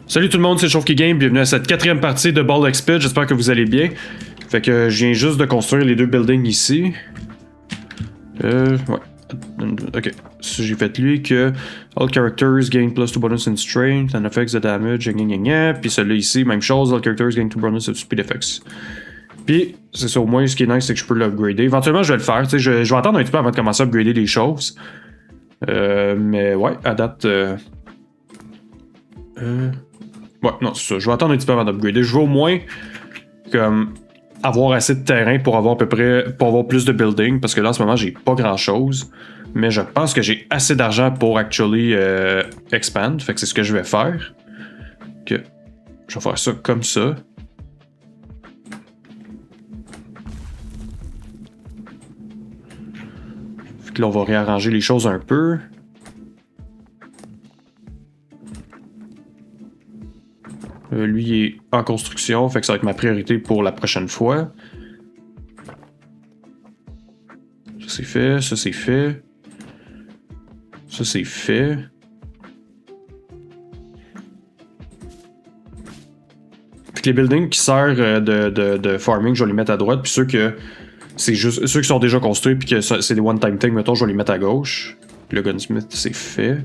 Salut tout le monde, c'est Chauve qui Game, bienvenue à cette quatrième partie de Ball Exped, j'espère que vous allez bien. Fait que je viens juste de construire les deux buildings ici. Ouais. Ok. Si j'ai fait lui que all characters gain plus 2 bonus in strength and affects the damage, puis celui-là ici, même chose, all characters gain 2 bonus in speed effects. Puis, c'est ça, au moins, ce qui est nice, c'est que je peux l'upgrader. Éventuellement, je vais le faire, tu sais, je vais attendre un petit peu avant de commencer à upgrader les choses. Mais ouais, à date... Ouais, non, c'est ça. Je vais attendre un petit peu avant d'upgrader. Je veux au moins comme avoir assez de terrain pour avoir à peu près pour avoir plus de building parce que là en ce moment j'ai pas grand chose. Mais je pense que j'ai assez d'argent pour actually expand. Fait que c'est ce que je vais faire. Que je vais faire ça comme ça. Fait que là on va réarranger les choses un peu. Lui est en construction, fait que ça va être ma priorité pour la prochaine fois. Ça c'est fait, ça c'est fait. Ça c'est fait. Fait que les buildings qui servent de farming, je vais les mettre à droite, puis ceux que c'est juste ceux qui sont déjà construits puis que c'est des one-time things, mettons, je vais les mettre à gauche. Le gunsmith c'est fait.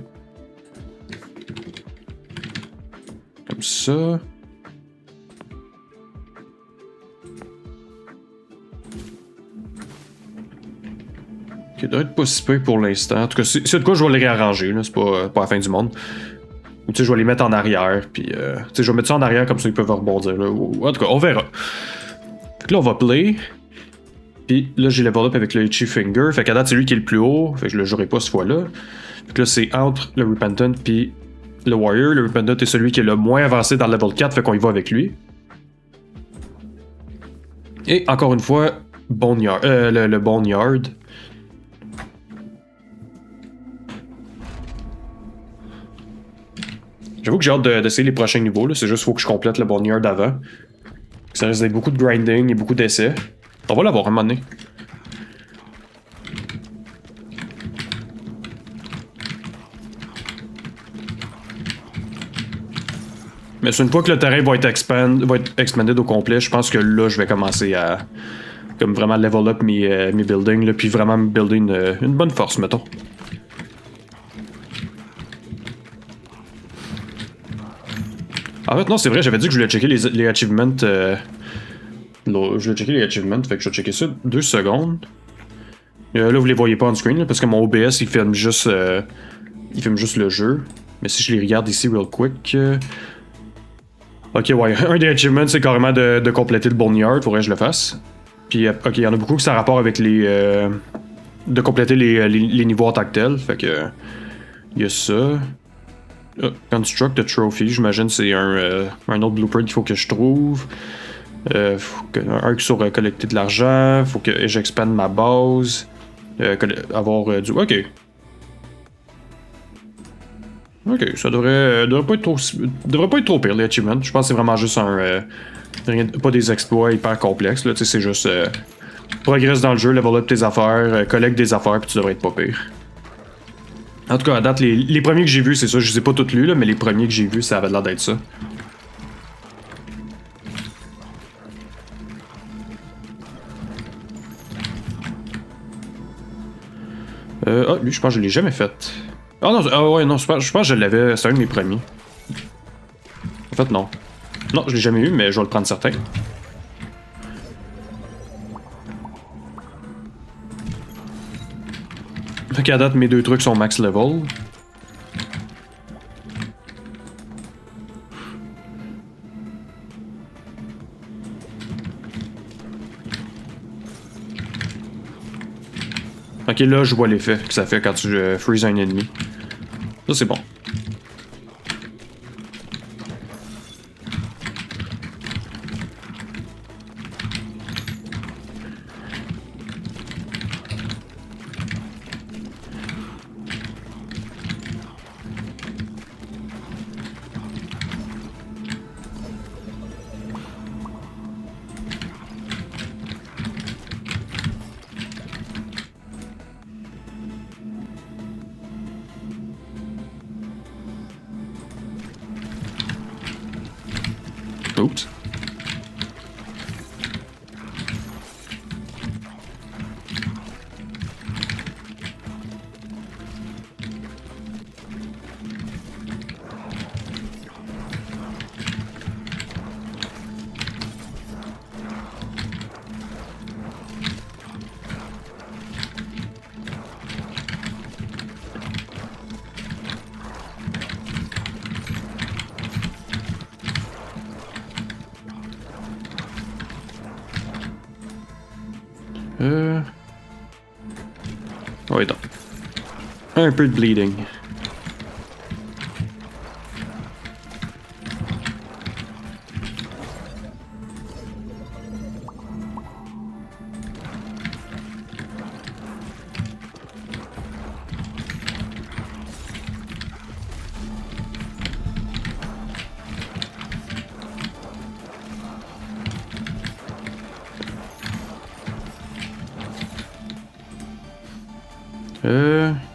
Comme ça. Ok, doit être pas si peu pour l'instant. En tout cas, c'est de quoi je vais les réarranger, là. C'est pas la fin du monde. Ou tu sais, je vais les mettre en arrière, puis tu sais, je vais mettre ça en arrière comme ça ils peuvent rebondir, là. Ou, en tout cas, on verra. Fait que là, on va play. Puis là, j'ai level up avec le Itchy Finger. Fait qu'à date, c'est lui qui est le plus haut. Fait que je le jouerai pas cette fois-là. Fait que là, c'est entre le Repentant puis le Warrior. Le Repentant est celui qui est le moins avancé dans le level 4, fait qu'on y va avec lui. Et encore une fois, Boneyard, le Boneyard. J'avoue que j'ai hâte d'essayer les prochains niveaux. C'est juste qu'il faut que je complète le Boneyard avant. Ça risque d'être beaucoup de grinding et beaucoup d'essais. On va l'avoir un moment donné. Mais c'est une fois que le terrain va être expanded au complet, je pense que là, je vais commencer à comme vraiment level up mes buildings, là, puis vraiment me builder une bonne force, mettons. En fait, non, c'est vrai, j'avais dit que je voulais checker les achievements. Je voulais checker les achievements, fait que je vais checker ça 2 secondes. Là, vous les voyez pas on screen, là, parce que mon OBS, il filme juste le jeu. Mais si je les regarde ici, real quick... Ok, ouais, un des achievements, c'est carrément de compléter le Boneyard, faudrait que je le fasse. Puis, ok, il y en a beaucoup qui ça a rapport avec les... de compléter les niveaux en tant que tel, fait que... Il y a ça... Construct the Trophy, j'imagine c'est un autre blueprint qu'il faut que je trouve. Un sur collecter de l'argent, faut que j'expande ma base. Avoir du... Ok. Ok, ça devrait pas être trop pire les achievements. Je pense que c'est vraiment juste pas des exploits hyper complexes. Là, c'est juste progresse dans le jeu, level up tes affaires, collecte des affaires, puis tu devrais être pas pire. En tout cas, à date, les premiers que j'ai vus, c'est ça. Je les ai pas tous lus, là, mais les premiers que j'ai vus, ça avait l'air d'être ça. Lui, je pense que je l'ai jamais fait. Ah non, ouais, non, je pense que je l'avais. C'est un de mes premiers. En fait, non. Non, je l'ai jamais eu, mais je vais le prendre certain. Fait qu'à date, mes 2 trucs sont max level. Ok, là, je vois l'effet que ça fait quand tu freeze un ennemi. Ça, c'est bon. Oups. Oui, donc. Un peu de bleeding.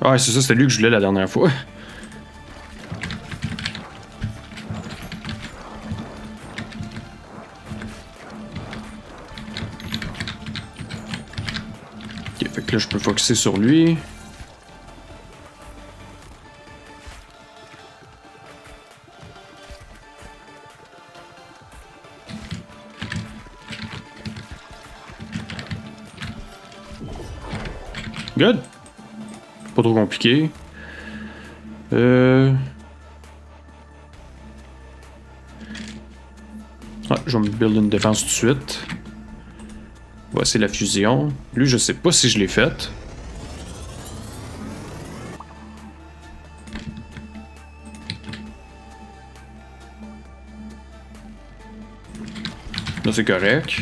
Ah, c'est ça, c'était lui que je voulais la dernière fois. Ok, fait que là, je peux focusser sur lui. Good. Pas trop compliqué. Ah, je vais me build une défense tout de suite. Voici la fusion. Lui, je sais pas si je l'ai faite. Là, c'est correct.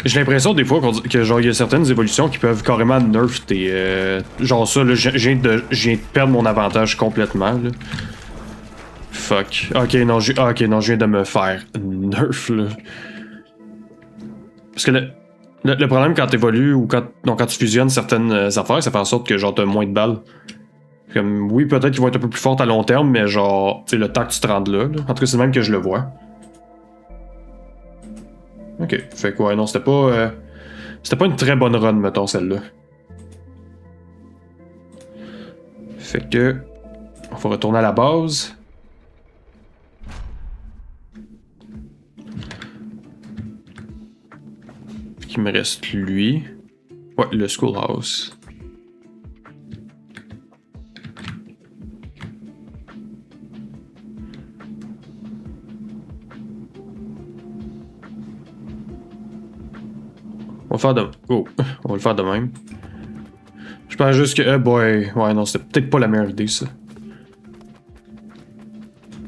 J'ai l'impression des fois que genre il y a certaines évolutions qui peuvent carrément nerf tes genre ça là, je viens de perdre mon avantage complètement là. Fuck. Ok non, je viens de me faire nerf là. Parce que le problème quand t'évolues ou quand tu fusionnes certaines affaires, ça fait en sorte que genre t'as moins de balles. Comme oui, peut-être qu'ils vont être un peu plus fortes à long terme, mais genre tu sais le temps que tu te rendes là. En tout cas, c'est le même que je le vois. Ok, fait que ouais, non, c'était pas une très bonne run, mettons, celle-là. Fait que on va retourner à la base. Il me reste lui. Ouais, le schoolhouse. On va le faire de même. Je pense juste que, boy, ouais, non, c'était peut-être pas la meilleure idée, ça.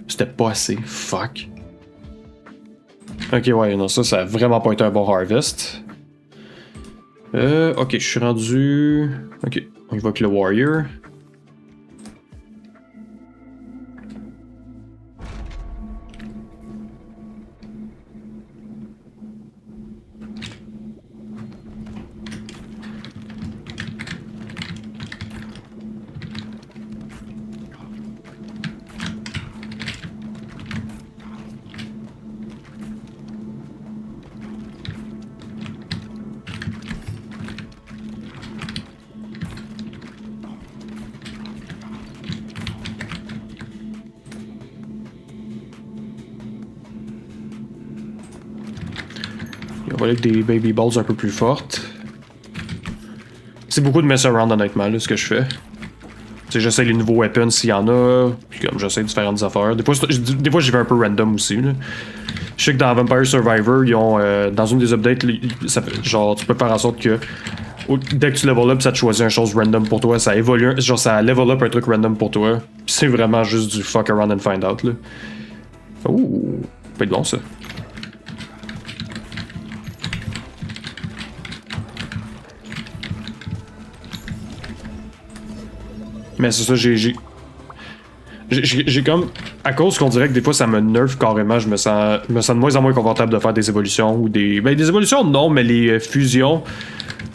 C'était pas assez, fuck. Ok, ouais, non, ça a vraiment pas été un bon harvest. Ok, je suis rendu... Ok, on y va avec le warrior. On va aller avec des baby balls un peu plus fortes. C'est beaucoup de mess around honnêtement, là, ce que je fais. Tu sais, j'essaie les nouveaux weapons s'il y en a, puis comme j'essaie différentes affaires. Des fois j'y vais un peu random aussi, là. Je sais que dans Vampire Survivor, ils ont, dans une des updates, genre, tu peux faire en sorte que dès que tu level up, ça te choisit une chose random pour toi, ça évolue, genre ça level up un truc random pour toi. Puis c'est vraiment juste du fuck around and find out, là. Ouh, ça peut être bon ça. Mais c'est ça, j'ai comme. À cause qu'on dirait que des fois ça me nerf carrément, je me sens de moins en moins confortable de faire des évolutions ou des. Ben, des évolutions, non, mais les fusions,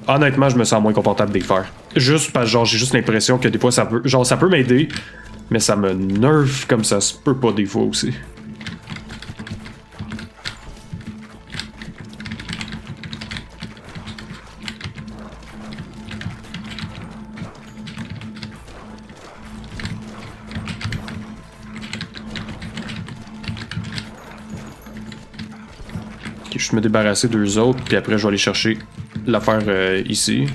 honnêtement, je me sens moins confortable de les faire. Juste parce que, genre, j'ai juste l'impression que des fois ça peut. Genre, ça peut m'aider, mais ça me nerf comme ça se peut pas des fois aussi. Ok, je vais me débarrasser d'eux autres, puis après je vais aller chercher l'affaire ici.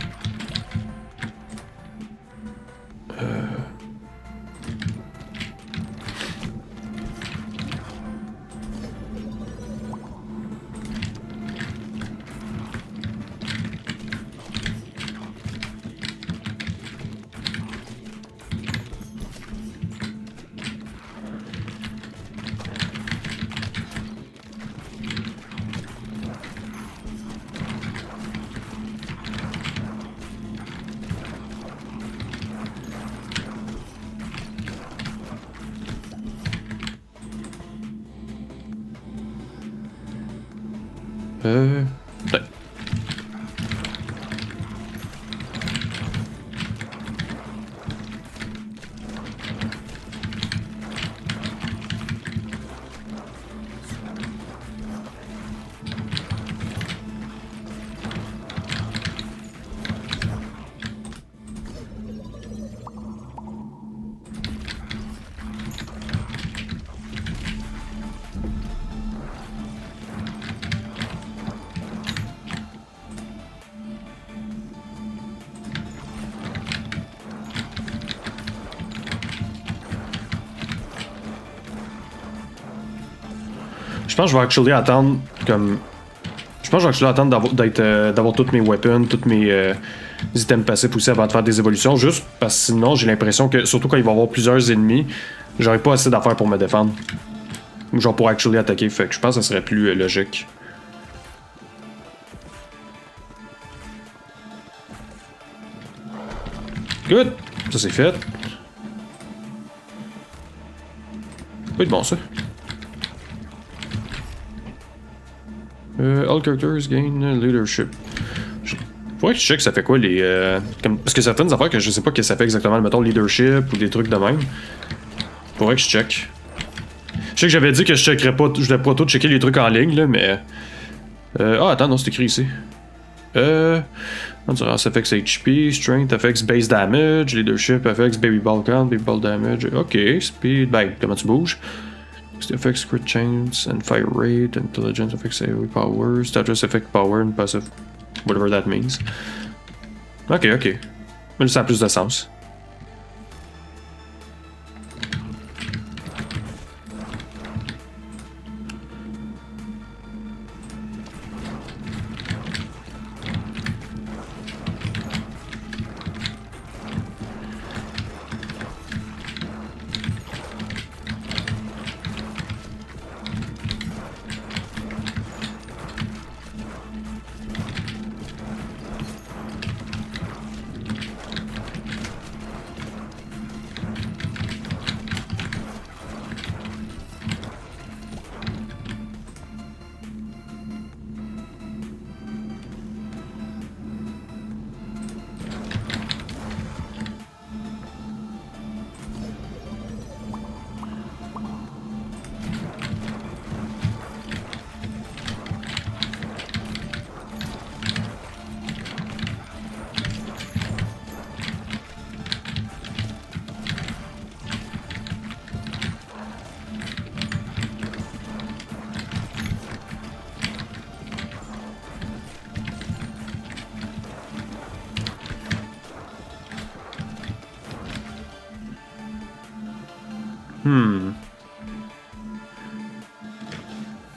Ouais. Je pense que je vais actually attendre comme. Je pense que je vais actually attendre d'avoir toutes mes weapons, tous mes items passifs aussi avant de faire des évolutions. Juste parce que sinon, j'ai l'impression que, surtout quand il va y avoir plusieurs ennemis, j'aurai pas assez d'affaires pour me défendre. Ou genre pour actually attaquer. Fait que je pense que ça serait plus logique. Good! Ça c'est fait. Oui, bon ça. All characters gain leadership. Faudrait que je check ça fait quoi les. Parce que certaines affaires que je sais pas que ça fait exactement, mettons leadership ou des trucs de même. Faudrait que je check. Je sais que j'avais dit que je checkerais pas, je devais pas tout checker les trucs en ligne là, mais. Ah attends, non, c'est écrit ici. Endurance affects HP, Strength affects base damage, Leadership affects baby ball count, baby ball damage. Ok, Speed, ben, comment tu bouges? Affects crit chance and fire rate, Intelligence affects AoE power, Status affects power and passive, whatever that means. Ok, ok. Mais ça a plus de sens.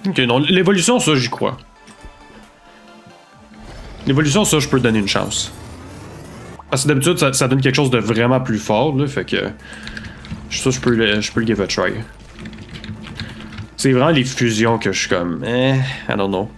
Ok, non, l'évolution, ça, j'y crois. L'évolution, ça, je peux donner une chance. Parce que d'habitude, ça donne quelque chose de vraiment plus fort, là, fait que. Ça, je peux le give a try. C'est vraiment les fusions que je suis comme. I don't know.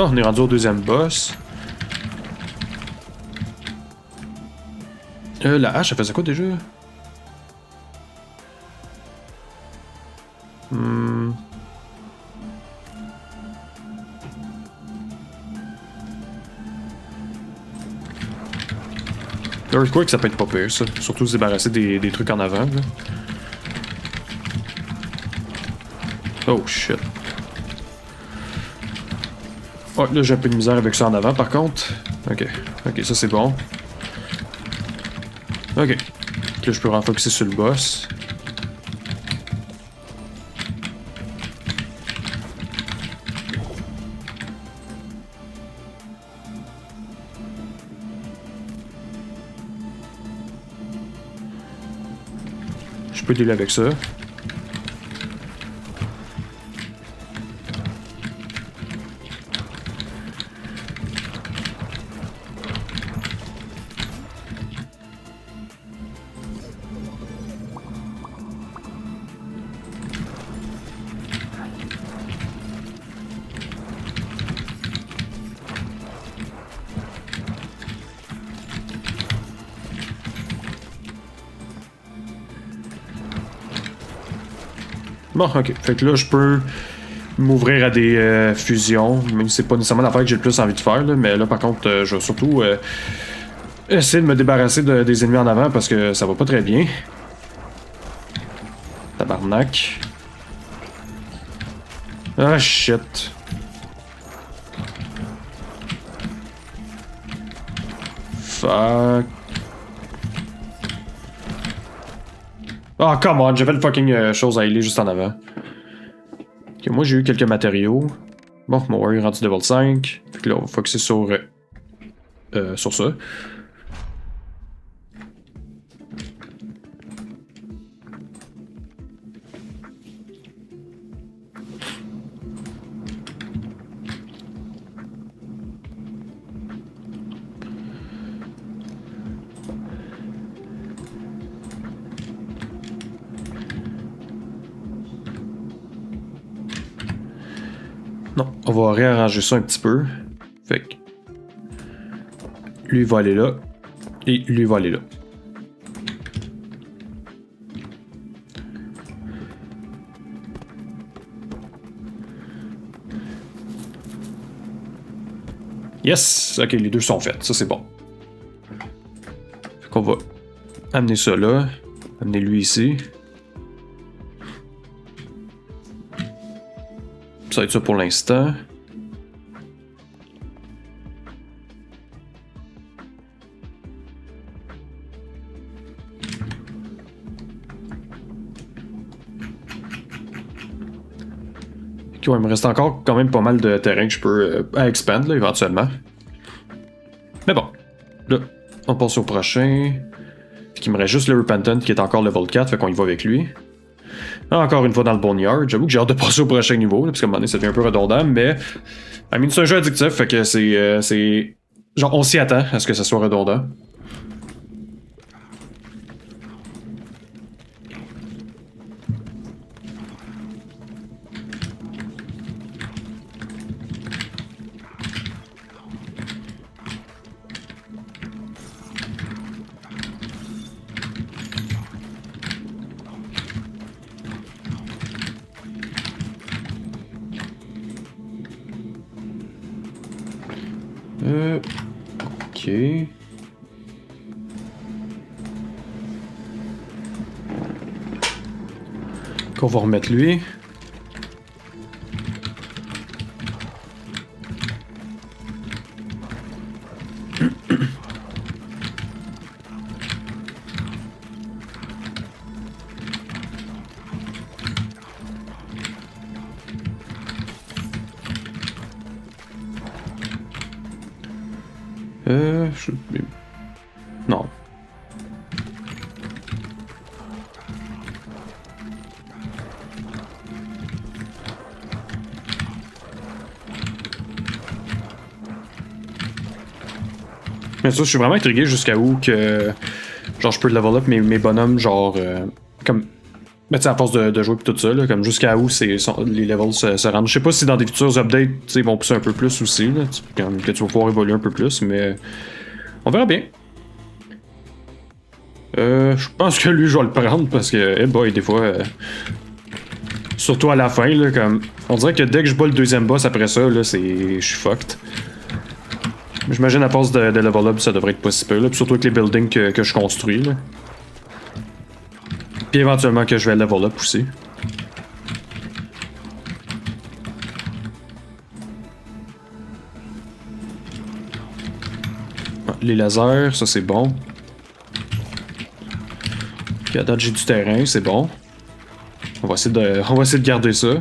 Bon, on est rendu au deuxième boss. La hache, elle faisait quoi déjà? Earthquake, ça peut être pas pire, ça. Surtout se débarrasser des trucs en avant, là. Oh, shit. Oh, là, j'ai un peu de misère avec ça en avant, par contre. Ok. Ok, ça, c'est bon. Ok. Là, je peux renfocuser sur le boss. Je peux dealer avec ça. Bon, ok. Fait que là, je peux m'ouvrir à des fusions, même si c'est pas nécessairement l'affaire que j'ai le plus envie de faire, là, mais là, par contre, je vais surtout essayer de me débarrasser des ennemis en avant parce que ça va pas très bien. Tabarnak. Ah, shit. Fuck. Oh, come on, j'avais le fucking chose à healer juste en avant. Ok, moi j'ai eu quelques matériaux. Bon, mon warrior est rendu level 5. Fait que là, on va focuser sur ça. Non, on va réarranger ça un petit peu. Fait que lui va aller là. Et lui va aller là. Yes! Ok, les deux sont faits. Ça, c'est bon. Fait qu'on va amener ça là. Amener lui ici. Ça va être ça pour l'instant. Ok, ouais, il me reste encore quand même pas mal de terrain que je peux expand là, éventuellement. Mais bon, là, on passe au prochain. Fait qu'il me reste juste le Repentant qui est encore level 4, fait qu'on y va avec lui. Encore une fois dans le Boneyard. J'avoue que j'ai hâte de passer au prochain niveau, là, parce qu'à un moment donné, ça devient un peu redondant, mais. I mean, c'est un jeu addictif, fait que c'est. Genre, on s'y attend à ce que ça soit redondant. Ok. Qu'on va remettre lui. Non. Mais ça, je suis vraiment intrigué jusqu'à où que. Genre, je peux level up mes bonhommes, genre. Comme. Mais tu sais, à force de jouer pis tout ça, là, comme jusqu'à où les levels se rendent. Je sais pas si dans des futurs updates, ils vont pousser un peu plus aussi, là, comme que tu vas pouvoir évoluer un peu plus, mais on verra bien. Je pense que lui, je vais le prendre parce que, hey boy, des fois, surtout à la fin, là, comme, on dirait que dès que je bats le deuxième boss après ça, là, je suis fucked. J'imagine à force de level up, ça devrait être pas si peu, là, pis surtout avec les buildings que je construis, là. Puis éventuellement que je vais level up aussi. Ah, les lasers, ça c'est bon. Puis à date j'ai du terrain, c'est bon. On va essayer de garder ça.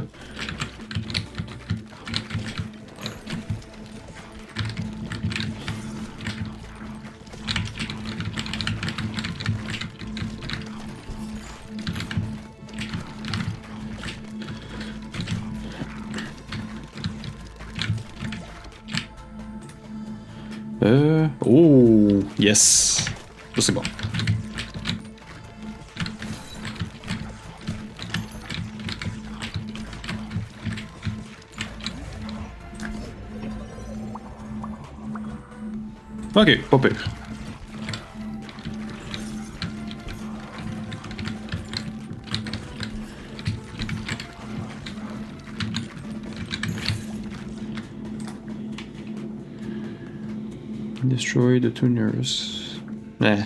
Oh, yes. Ça c'est bon. Ok, pas pire. Destroy the tuners. Eh.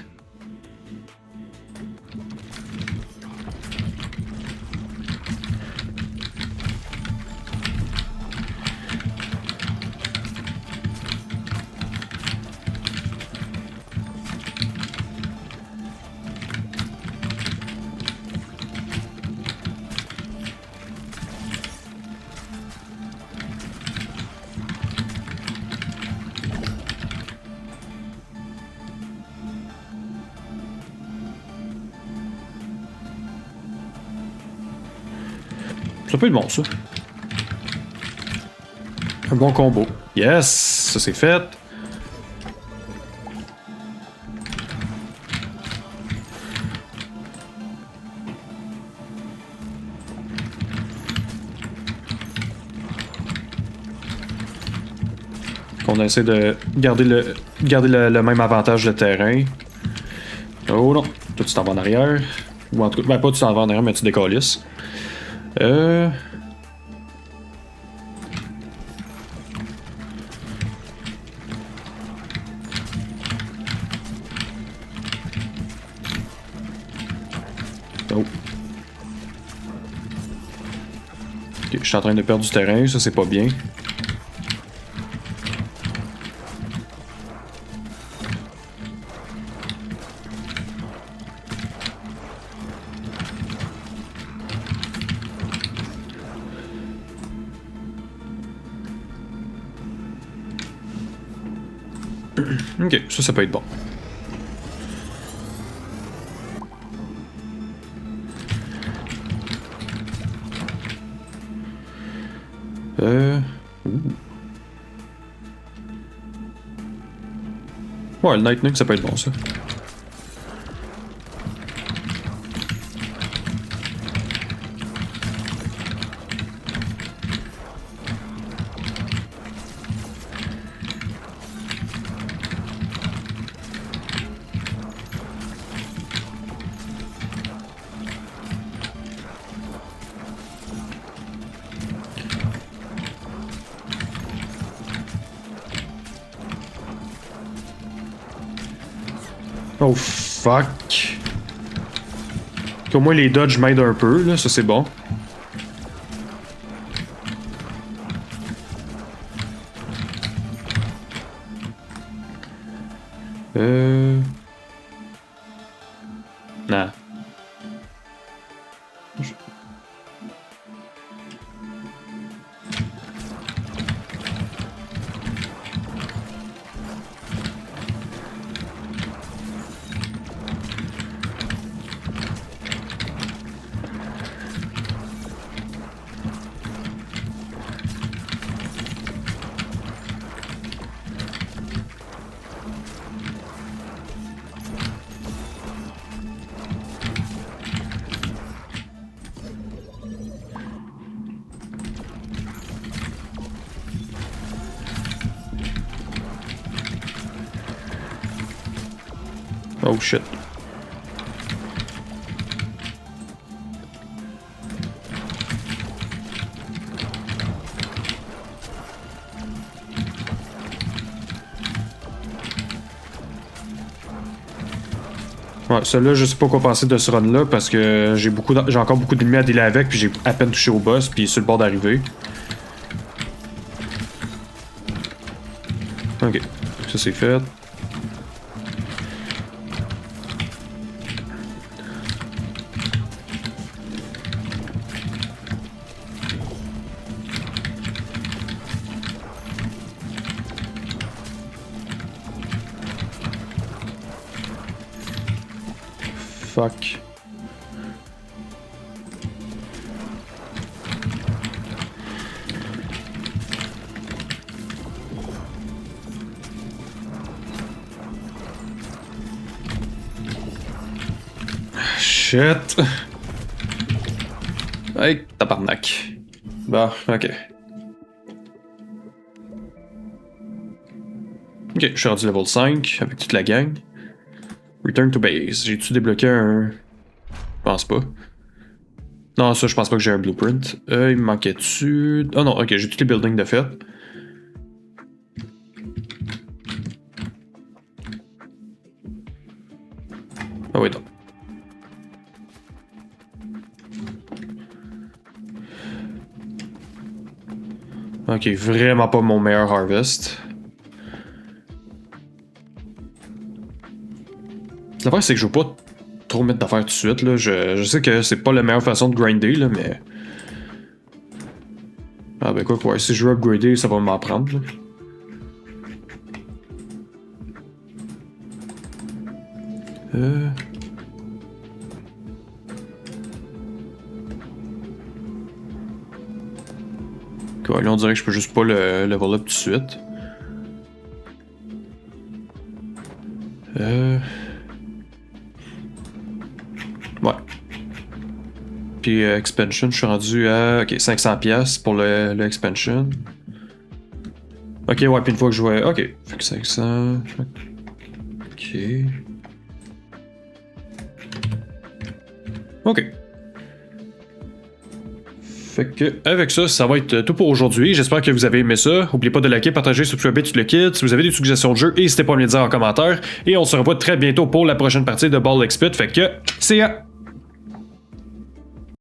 Ça peut être bon, ça. Un bon combo. Yes! Ça c'est fait. On essaie de garder le même avantage de terrain. Oh non, toi tu t'en vas en arrière. Ou en tout cas, ben pas tu t'en vas en arrière, mais tu décalisses. Oh. Ok, je suis en train de perdre du terrain, ça c'est pas bien. Ok, ça peut être bon. Ouais, le Lightning, ça peut être bon, ça. Oh fuck. Au moins les dodges m'aident un peu, là, ça c'est bon. Nah. Oh shit. Ouais, celui-là, je sais pas quoi penser de ce run-là parce que j'ai encore beaucoup d'ennemis à dealer avec, puis j'ai à peine touché au boss, puis sur le bord d'arriver. Ok, ça c'est fait. Fuck. Shit. Hey, tabarnak. Bah, ok. Ok, je suis rendu level 5 avec toute la gang. Return to base. J'ai-tu débloqué un... Je pense pas. Non, ça, je pense pas que j'ai un blueprint. Il me manquait-tu... Oh non, ok, j'ai tous les buildings de fait. Ah oui, donc. Ok, vraiment pas mon meilleur harvest. L'affaire, c'est que je veux pas trop mettre d'affaires tout de suite. Là. Je sais que c'est pas la meilleure façon de grinder, là, mais... Ah ben quoi, ouais, si je veux upgrader, ça va m'en prendre. Là. Okay, là, on dirait que je peux juste pas le level up tout de suite. Ouais. Puis expansion, je suis rendu à ok, 500$ pour le expansion. Ok, ouais, puis une fois que je vois. Ok, fait que 500. Ok. Ok. Fait que, avec ça, ça va être tout pour aujourd'hui. J'espère que vous avez aimé ça. N'oubliez pas de liker, partager, subscriber, tout le kit. Si vous avez des suggestions de jeu, n'hésitez pas à me les dire en commentaire. Et on se revoit très bientôt pour la prochaine partie de Baldur's Gate. Fait que, see ya!